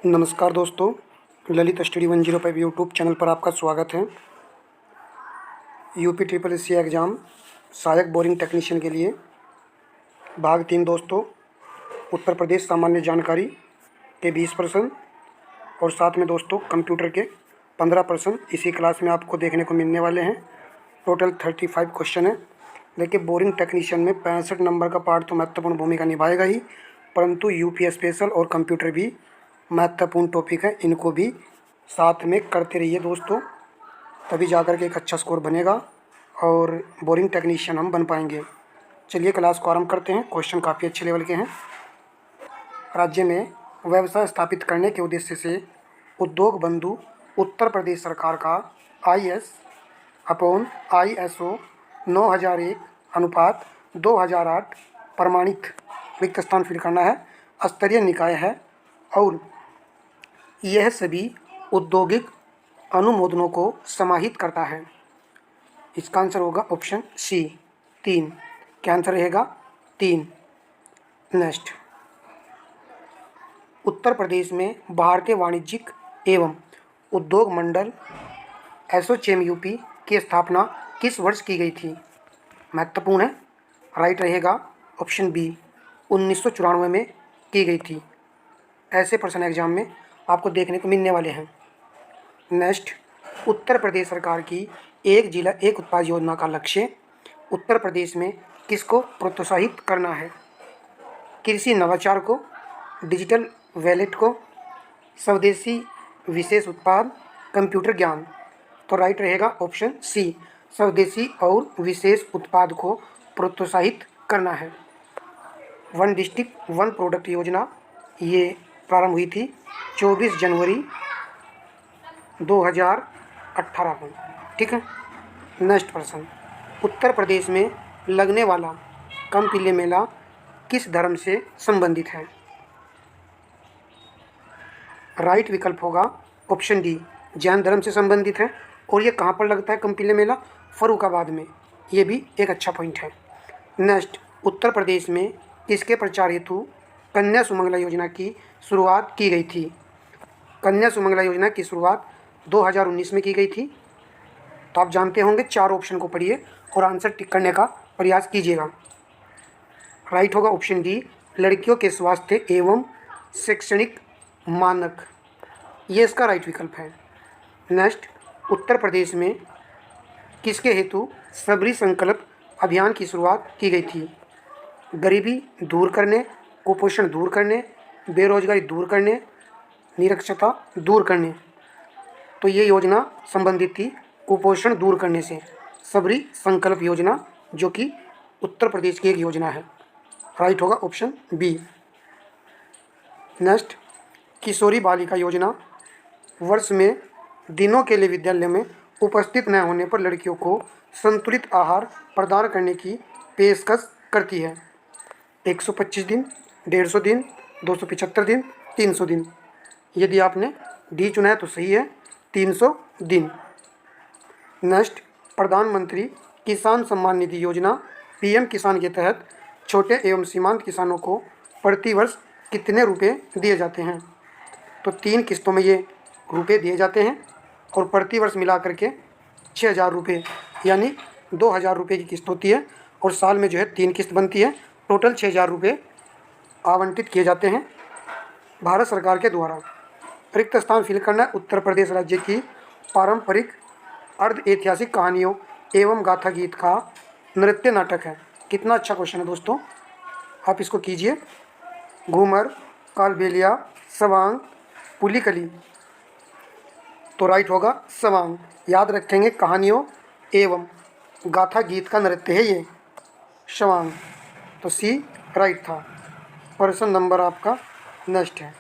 नमस्कार दोस्तों, Lalit study 105 YouTube channel पर आपका स्वागत है। UP triple S C exam सहायक बोरिंग टेक्नीशियन के लिए भाग 3 दोस्तों, उत्तर प्रदेश सामान्य जानकारी के 20 प्रश्न और साथ में दोस्तों कंप्यूटर के 15 प्रश्न इसी क्लास में आपको देखने को मिलने वाले हैं। टोटल 35 क्वेश्चन है। देखिए, बोरिंग टेक्नीशियन में 65 नंबर का पार्ट तो महत्वपूर्ण भूमिका निभाएगा ही, परंतु यूपी स्पेशल और कंप्यूटर भी महत्वपूर्ण टॉपिक है। इनको भी साथ में करते रहिए दोस्तों, तभी जाकर के एक अच्छा स्कोर बनेगा और बोरिंग टेक्नीशियन हम बन पाएंगे। चलिए क्लास को आरंभ करते हैं। क्वेश्चन काफ़ी अच्छे लेवल के हैं। राज्य में व्यवसाय स्थापित करने के उद्देश्य से उद्योग बंधु उत्तर प्रदेश सरकार का IS/ISO 9001 अनुपात 2008 प्रमाणित रिक्त स्थान फिल करना है स्तरीय निकाय है और यह सभी औद्योगिक अनुमोदनों को समाहित करता है। इसका आंसर होगा ऑप्शन सी 3। क्या आंसर रहेगा? 3। नेक्स्ट, उत्तर प्रदेश में भारतीय वाणिज्यिक एवं उद्योग मंडल एसोचैम यूपी की स्थापना किस वर्ष की गई थी? महत्वपूर्ण है। राइट रहेगा ऑप्शन बी 1994 में की गई थी। ऐसे प्रश्न एग्जाम में आपको देखने को मिलने वाले हैं। नेक्स्ट, उत्तर प्रदेश सरकार की एक जिला एक उत्पाद योजना का लक्ष्य उत्तर प्रदेश में किसको प्रोत्साहित करना है? कृषि नवाचार को, डिजिटल वैलेट को, स्वदेशी विशेष उत्पाद, कंप्यूटर ज्ञान। तो राइट रहेगा ऑप्शन सी, स्वदेशी और विशेष उत्पाद को प्रोत्साहित करना है। वन डिस्ट्रिक्ट वन प्रोडक्ट योजना ये प्रारंभ हुई थी 24 जनवरी 2018 को। ठीक है। नेक्स्ट प्रश्न, उत्तर प्रदेश में लगने वाला कंपिले मेला किस धर्म से संबंधित है? राइट विकल्प होगा ऑप्शन डी, जैन धर्म से संबंधित है। और ये कहाँ पर लगता है कंपिले मेला? फर्रुखाबाद में। ये भी एक अच्छा पॉइंट है। नेक्स्ट, उत्तर प्रदेश में किसके प्रचार हेतु कन्या सुमंगला योजना की शुरुआत की गई थी? कन्या सुमंगला योजना की शुरुआत 2019 में की गई थी। तो आप जानते होंगे, 4 ऑप्शन को पढ़िए और आंसर टिक करने का प्रयास कीजिएगा। राइट होगा ऑप्शन डी, लड़कियों के स्वास्थ्य एवं शैक्षणिक मानक। ये इसका राइट विकल्प है। नेक्स्ट, उत्तर प्रदेश में किसके हेतु सबरी संकल्प अभियान की शुरुआत की गई थी? गरीबी दूर करने, कुपोषण दूर करने, बेरोजगारी दूर करने, निरक्षरता दूर करने। तो ये योजना संबंधित थी कुपोषण दूर करने से। सबरी संकल्प योजना जो कि उत्तर प्रदेश की एक योजना है। राइट होगा ऑप्शन बी। नेक्स्ट, किशोरी बालिका योजना वर्ष में दिनों के लिए विद्यालय में उपस्थित न होने पर लड़कियों को संतुलित आहार प्रदान करने की पेशकश करती है। 125 दिन, 150 दिन, 275 दिन, 300 दिन। यदि आपने डी चुना है तो सही है, 300 दिन। नेक्स्ट, प्रधानमंत्री किसान सम्मान निधि योजना PM किसान के तहत छोटे एवं सीमांत किसानों को प्रति वर्ष कितने रुपए दिए जाते हैं? तो 3 किस्तों में ये रुपए दिए जाते हैं और प्रति वर्ष मिला करके 6,000 रुपये यानी 2,000 रुपये की किस्त होती है और साल में जो है 3 किस्त बनती है। टोटल 6,000 रुपये आवंटित किए जाते हैं भारत सरकार के द्वारा। रिक्त स्थान फिल करना है। उत्तर प्रदेश राज्य की पारंपरिक अर्ध ऐतिहासिक कहानियों एवं गाथा गीत का नृत्य नाटक है। कितना अच्छा क्वेश्चन है दोस्तों, आप इसको कीजिए। घूमर, कालबेलिया, सवांग, पुलिकली। तो राइट होगा सवांग। याद रखेंगे, कहानियों एवं गाथा गीत का नृत्य है ये सवांग। तो सी राइट था। प्रश्न नंबर आपका नेक्स्ट है,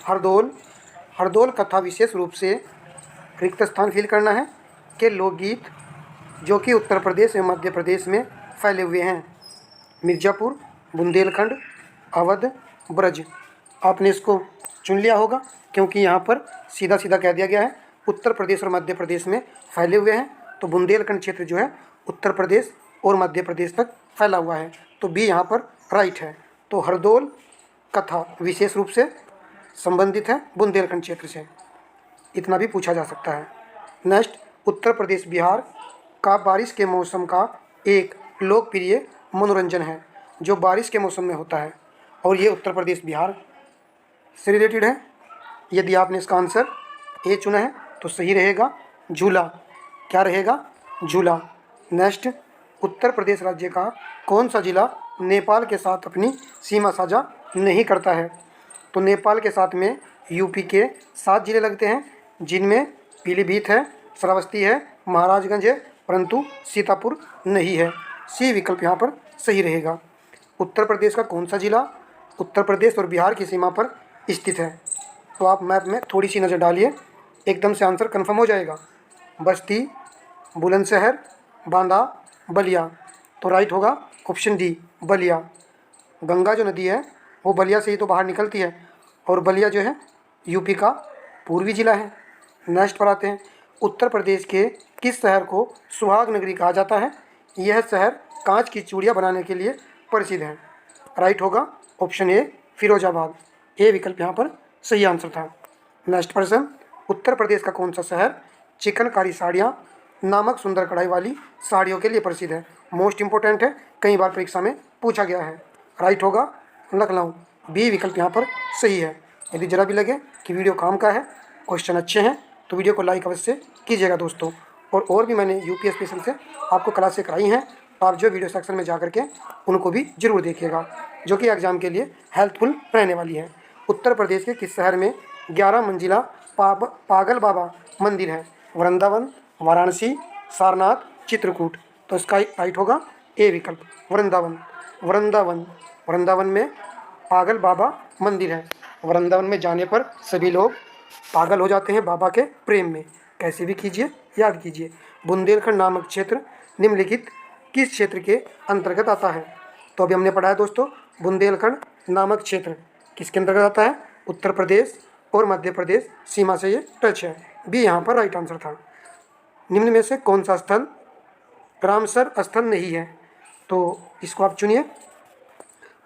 हरदौल। हरदौल कथा विशेष रूप से रिक्त स्थान फिल करना है के लोकगीत जो कि उत्तर प्रदेश एवं मध्य प्रदेश में फैले हुए हैं। मिर्ज़ापुर, बुंदेलखंड, अवध, ब्रज। आपने इसको चुन लिया होगा क्योंकि यहाँ पर सीधा सीधा कह दिया गया है उत्तर प्रदेश और मध्य प्रदेश में फैले हुए हैं। तो बुंदेलखंड क्षेत्र जो है उत्तर प्रदेश और मध्य प्रदेश तक फैला हुआ है। तो बी यहाँ पर राइट है। तो हरदौल कथा विशेष रूप से संबंधित है बुंदेलखंड क्षेत्र से, इतना भी पूछा जा सकता है। नेक्स्ट, उत्तर प्रदेश बिहार का बारिश के मौसम का एक लोकप्रिय मनोरंजन है जो बारिश के मौसम में होता है, और ये उत्तर प्रदेश बिहार से रिलेटेड है। यदि आपने इसका आंसर ए चुना है तो सही रहेगा, झूला। क्या रहेगा? झूला। नेक्स्ट, उत्तर प्रदेश राज्य का कौन सा जिला नेपाल के साथ अपनी सीमा साझा नहीं करता है? तो नेपाल के साथ में यूपी के 7 जिले लगते हैं, जिनमें पीलीभीत है, श्रावस्ती है, महाराजगंज है, परंतु सीतापुर नहीं है। सी विकल्प यहाँ पर सही रहेगा। उत्तर प्रदेश का कौन सा जिला उत्तर प्रदेश और बिहार की सीमा पर स्थित है? तो आप मैप में थोड़ी सी नज़र डालिए, एकदम से आंसर कन्फर्म हो जाएगा। बस्ती, बुलंदशहर, बांदा, बलिया। तो राइट होगा ऑप्शन डी, बलिया। गंगा जो नदी है वो बलिया से ही तो बाहर निकलती है, और बलिया जो है यूपी का पूर्वी जिला है। नेक्स्ट पर आते हैं, उत्तर प्रदेश के किस शहर को सुहाग नगरी कहा जाता है? यह शहर कांच की चूड़ियाँ बनाने के लिए प्रसिद्ध है। राइट होगा ऑप्शन ए, फिरोजाबाद। ए विकल्प यहाँ पर सही आंसर था। नेक्स्ट प्रश्न, उत्तर प्रदेश का कौन सा शहर चिकनकारी साड़ियाँ नामक सुंदर कढ़ाई वाली साड़ियों के लिए प्रसिद्ध है? मोस्ट इंपॉर्टेंट है, कई बार परीक्षा में पूछा गया है। राइट होगा लखनऊ। बी विकल्प यहाँ पर सही है। यदि जरा भी लगे कि वीडियो काम का है, क्वेश्चन अच्छे हैं, तो वीडियो को लाइक अवश्य कीजिएगा दोस्तों। और भी मैंने यूपी स्पेशल से आपको क्लासें कराई हैं, तो आप जो वीडियो सेक्शन में जा करके उनको भी जरूर देखिएगा, जो कि एग्जाम के लिए हेल्पफुल रहने वाली है। उत्तर प्रदेश के किस शहर में 11 मंजिला पागल बाबा मंदिर है? वृंदावन, वाराणसी, सारनाथ, चित्रकूट। तो इसका राइट होगा ए विकल्प, वृंदावन। वृंदावन में पागल बाबा मंदिर है। वृंदावन में जाने पर सभी लोग पागल हो जाते हैं बाबा के प्रेम में। कैसे भी कीजिए, याद कीजिए। बुंदेलखंड नामक क्षेत्र निम्नलिखित किस क्षेत्र के अंतर्गत आता है? तो अभी हमने पढ़ा है दोस्तों, बुंदेलखंड नामक क्षेत्र किसके अंतर्गत आता है? उत्तर प्रदेश और मध्य प्रदेश सीमा से ये टच है। बी यहाँ पर राइट आंसर था। निम्न में से कौन सा स्थल रामसर स्थल नहीं है? तो इसको आप चुनिए।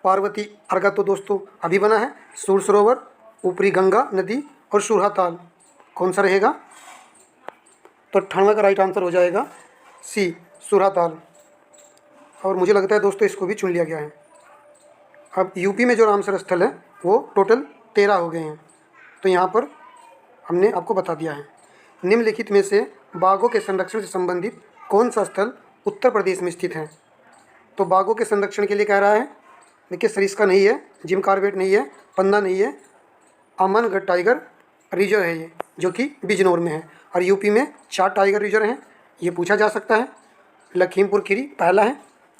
पार्वती अर्घा तो दोस्तों अभी बना है, सूर सरोवर, ऊपरी गंगा नदी और सुरहा ताल। कौन सा रहेगा? तो 98 का राइट आंसर हो जाएगा सी, सुरहा ताल। और मुझे लगता है दोस्तों इसको भी चुन लिया गया है। अब यूपी में जो रामसर स्थल है वो टोटल 13 हो गए हैं, तो यहाँ पर हमने आपको बता दिया है। निम्नलिखित में से बाघों के संरक्षण से संबंधित कौन सा स्थल उत्तर प्रदेश में स्थित है? तो बाघों के संरक्षण के लिए कह रहा है, देखिए सरिस्का नहीं है, जिम कार्बेट नहीं है, पन्ना नहीं है, अमनगढ़ टाइगर रिजर्व है ये, जो कि बिजनौर में है। और यूपी में 4 टाइगर रिजर्व हैं, ये पूछा जा सकता है। लखीमपुर खीरी पहला है,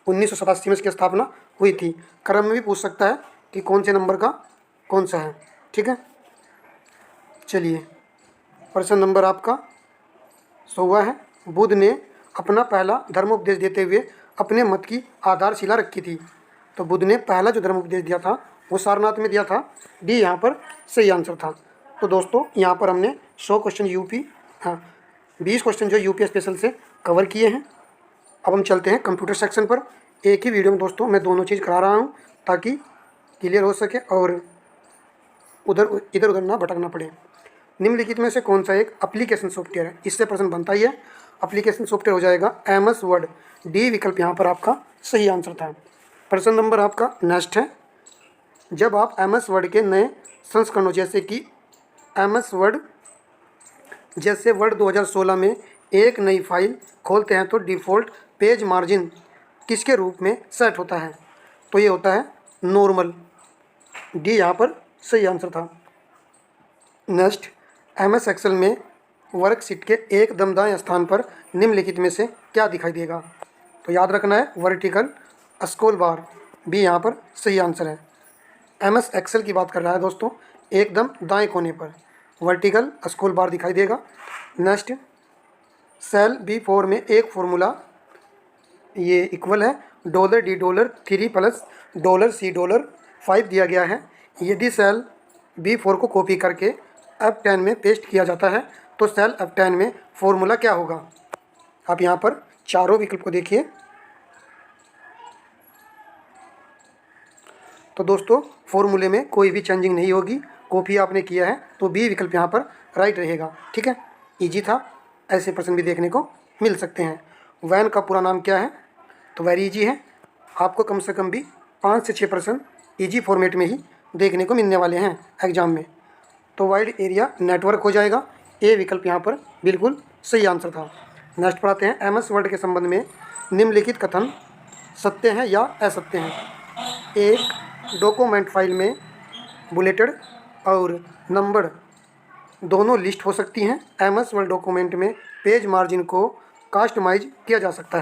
1987 में इसकी स्थापना हुई थी। क्रम में भी पूछ सकता है कि कौन से नंबर का कौन सा है। ठीक है, चलिए प्रश्न नंबर आपका 100 है। बुद्ध ने अपना पहला धर्मोपदेश देते हुए अपने मत की आधारशिला रखी थी। तो बुद्ध ने पहला जो धर्मोपदेश दिया था वो सारनाथ में दिया था। डी यहाँ पर सही आंसर था। तो दोस्तों यहाँ पर हमने 100 क्वेश्चन यूपी 20 क्वेश्चन जो यूपी स्पेशल से कवर किए हैं। अब हम चलते हैं कंप्यूटर सेक्शन पर। एक ही वीडियो में दोस्तों मैं दोनों चीज़ करा रहा हूँ ताकि क्लियर हो सके और इधर उधर ना भटकना पड़े। निम्नलिखित में से कौन सा एक एप्लीकेशन सॉफ्टवेयर है? इससे प्रश्न बनता ही है। एप्लीकेशन सॉफ्टवेयर हो जाएगा MS वर्ड। डी विकल्प यहाँ पर आपका सही आंसर था। प्रश्न नंबर आपका नेक्स्ट है। जब आप MS वर्ड के नए संस्करणों जैसे कि MS वर्ड जैसे वर्ड 2016 में एक नई फाइल खोलते हैं तो डिफ़ॉल्ट पेज मार्जिन किसके रूप में सेट होता है? तो ये होता है नॉर्मल। डी यहाँ पर सही आंसर था। नेक्स्ट, MS एक्सेल में वर्कशीट के एकदम दाएं स्थान पर निम्नलिखित में से क्या दिखाई देगा? तो याद रखना है वर्टिकल स्क्रॉल बार। बी यहाँ पर सही आंसर है। MS एक्सेल की बात कर रहा है दोस्तों, एकदम दाएं कोने पर वर्टिकल स्क्रॉल बार दिखाई देगा। नेक्स्ट, सेल B4 में एक फॉर्मूला ये इक्वल है $D $3 प्लस $C $5 दिया गया है। यदि सेल B4 को कॉपी करके F10 में पेस्ट किया जाता है तो सेल F10 में फॉर्मूला क्या होगा? आप यहाँ पर चारों विकल्प को देखिए। तो दोस्तों फॉर्मूले में कोई भी चेंजिंग नहीं होगी, कॉपी आपने किया है तो बी विकल्प यहाँ पर राइट रहेगा। ठीक है, ईजी था, ऐसे प्रश्न भी देखने को मिल सकते हैं। वैन का पूरा नाम क्या है? तो वेरी ईजी है, आपको कम से कम भी 5 से 6 प्रश्न ईजी फॉर्मेट में ही देखने को मिलने वाले हैं एग्जाम में। तो वाइड एरिया नेटवर्क हो जाएगा, ए विकल्प यहाँ पर बिल्कुल सही आंसर था। नेक्स्ट पढ़ाते हैं, एमएस वर्ड के संबंध में निम्नलिखित कथन सत्य हैं या असत्य हैं। एक डॉक्यूमेंट फाइल में बुलेटेड और नंबर दोनों लिस्ट हो सकती हैं। एमएस वर्ड डॉक्यूमेंट में पेज मार्जिन को कस्टमाइज किया जा सकता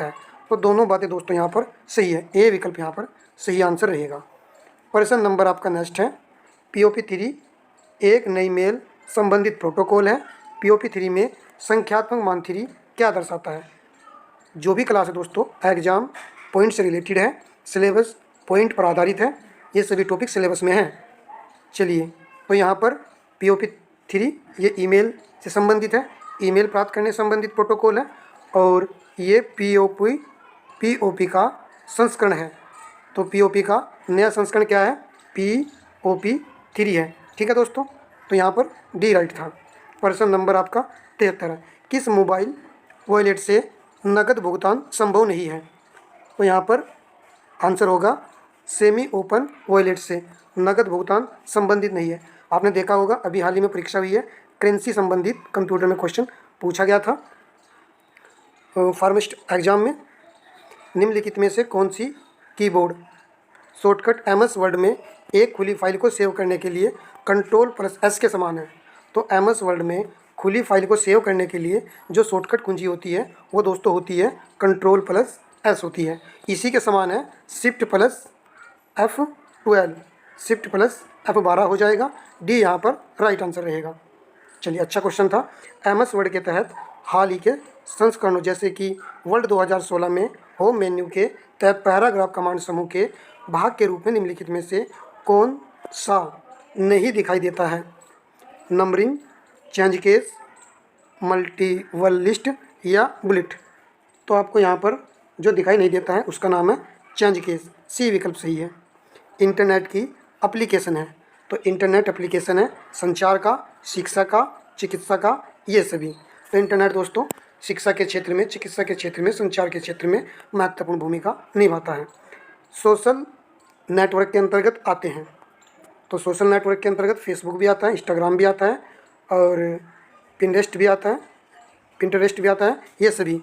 है। तो दोनों बातें दोस्तों यहाँ पर सही है, ए विकल्प यहाँ पर सही आंसर रहेगा। प्रश्न नंबर आपका नेक्स्ट है, POP3 एक नई मेल संबंधित प्रोटोकॉल है। POP3 में संख्यात्मक मान 3 क्या दर्शाता है? जो भी क्लास है दोस्तों एग्जाम पॉइंट से रिलेटेड है, सिलेबस पॉइंट पर आधारित है, ये सभी टॉपिक सिलेबस में हैं। चलिए, तो यहाँ पर POP3 ये ईमेल से संबंधित है, ईमेल प्राप्त करने संबंधित प्रोटोकॉल है, और ये POP का संस्करण है। तो POP का नया संस्करण क्या है? POP3 है। ठीक है दोस्तों, तो यहाँ पर डी राइट था। प्रश्न नंबर आपका 73 है, किस मोबाइल वॉलेट से नकद भुगतान संभव नहीं है? तो यहाँ पर आंसर होगा सेमी ओपन वॉलेट से नकद भुगतान संबंधित नहीं है। आपने देखा होगा अभी हाल ही में परीक्षा हुई है, करेंसी संबंधित कंप्यूटर में क्वेश्चन पूछा गया था फार्मासिस्ट एग्जाम में। निम्नलिखित में से कौन सी कीबोर्ड शॉर्टकट एमएस वर्ड में एक खुली फाइल को सेव करने के लिए Ctrl+S के समान है? तो एमएस वर्ड में खुली फाइल को सेव करने के लिए जो शॉर्टकट कुंजी होती है वो दोस्तों होती है Ctrl+S होती है। इसी के समान है Shift+F12, Shift+F12 हो जाएगा। डी यहाँ पर राइट आंसर रहेगा। चलिए, अच्छा क्वेश्चन था। एमएस वर्ड के तहत हाल ही के संस्करणों जैसे कि वर्ल्ड 2016 में होम मेन्यू के तहत पैराग्राफ कमांड समूह के भाग के रूप में निम्नलिखित में से कौन सा नहीं दिखाई देता है? Numbering, change case, multiple list या बुलेट? तो आपको यहाँ पर जो दिखाई नहीं देता है उसका नाम है चेंज केस, सी विकल्प सही है। इंटरनेट की एप्लीकेशन है, तो इंटरनेट एप्लीकेशन है संचार का, शिक्षा का, चिकित्सा का, ये सभी। तो इंटरनेट दोस्तों शिक्षा के क्षेत्र में, चिकित्सा के क्षेत्र में, संचार के क्षेत्र में महत्वपूर्ण भूमिका निभाता है। सोशल नेटवर्क के अंतर्गत आते हैं, तो सोशल नेटवर्क के अंतर्गत फेसबुक भी आता है, इंस्टाग्राम भी आता है, और पिंटरेस्ट भी आता है। ये सभी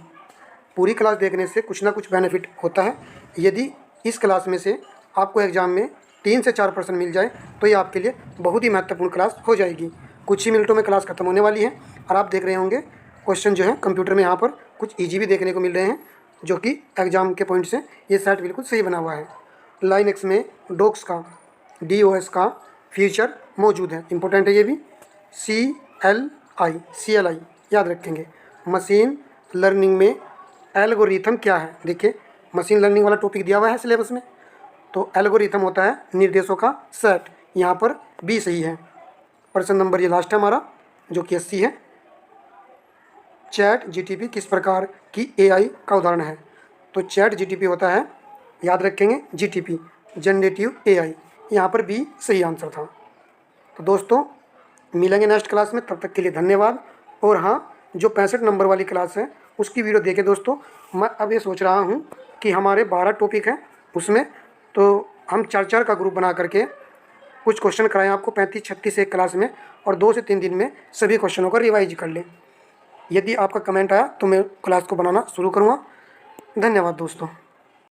पूरी क्लास देखने से कुछ ना कुछ बेनिफिट होता है। यदि इस क्लास में से आपको एग्ज़ाम में 3 से 4 प्रश्न मिल जाए तो ये आपके लिए बहुत ही महत्वपूर्ण क्लास हो जाएगी। कुछ ही मिनटों में क्लास खत्म होने वाली है और आप देख रहे होंगे क्वेश्चन जो है कंप्यूटर में यहाँ पर कुछ ईजी भी देखने को मिल रहे हैं, जो कि एग्जाम के पॉइंट से ये सेट बिल्कुल सही बना हुआ है। लाइनक्स में डॉक्स का, DOS का फीचर मौजूद है, इंपॉर्टेंट है ये भी। CLI याद रखेंगे। मशीन लर्निंग में एल्गोरिथम क्या है? देखिए, मशीन लर्निंग वाला टॉपिक दिया हुआ है सिलेबस में, तो एल्गोरिथम होता है निर्देशों का सेट, यहाँ पर बी सही है। प्रश्न नंबर ये लास्ट है हमारा, जो कि 80 है। ChatGPT किस प्रकार की AI का उदाहरण है? तो ChatGPT होता है, याद रखेंगे, GTP, जनरेटिव AI, यहाँ पर बी सही आंसर था। तो दोस्तों मिलेंगे नेक्स्ट क्लास में, तब तक के लिए धन्यवाद। और हाँ, जो 65 नंबर वाली क्लास है उसकी वीडियो देखें दोस्तों। मैं अब ये सोच रहा हूँ कि हमारे 12 टॉपिक हैं उसमें, तो हम 4-4 का ग्रुप बना करके कुछ क्वेश्चन कराएं आपको 35-36 एक क्लास में, और 2 से 3 दिन में सभी क्वेश्चनों का रिवाइज कर लें। यदि आपका कमेंट आया तो मैं क्लास को बनाना शुरू करूँगा। धन्यवाद दोस्तों।